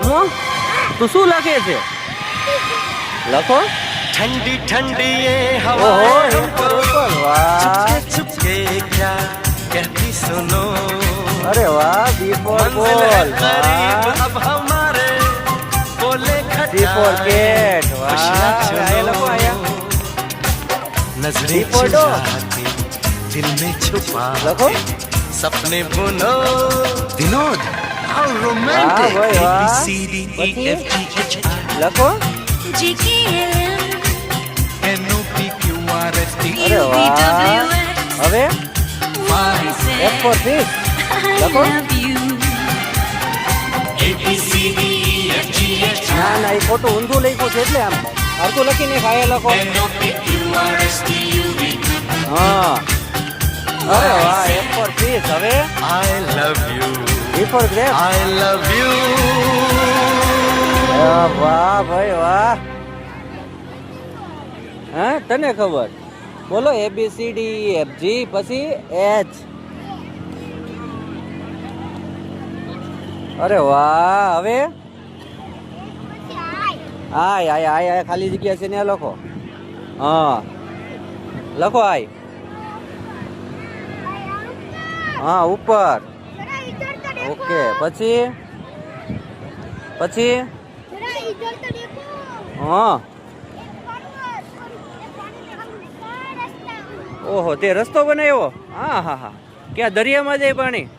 હું તું શું લખે છે? લખો. ठंडी ठंडी ये ઓહો हवाएं ઉપર ઉપર વાહ चुपके क्या कहती सुनो અરે વાહ બી ફોર मंजिल है બોલ करीब વાહ अब हमारे बोले સી ફોર કેટ खुशियां વાહ આ લખો આયા नजरें डी for dog. चुराते दिल में छुपा લખો सपने बुनो विनोद हाउ વાહ रोमांटिक ભાઈ વાહ ABCDEFGH લખો NOPQRST અરે વાહ હવે એફ ફોર ફિશ લખો ABCDEFGH ના ના એ ખોટું ઊંધું લખ્યું છે એટલે આમ હરખું લખીને ખાયા લખો હા અરે વાહ એફ ફોર ફિશ હવે I love you B for grape I love you વાહ ભાઈ વાહ હા તને ખબર બોલો ABCDEFG પછી H અરે વાહ હવે આય આય આય આય ખાલી જગ્યા છે ને લખો હા લખો આય હા ઉપર ઓકે પછી પછી હા ઓહો તે રસ્તો બનાવ્યો હા હા હા ક્યાં દરિયામાં જાય પાણી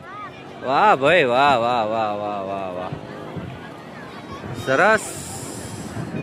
વાહ ભાઈ વાહ વાહ વાહ વાહ વાહ વાહ સરસ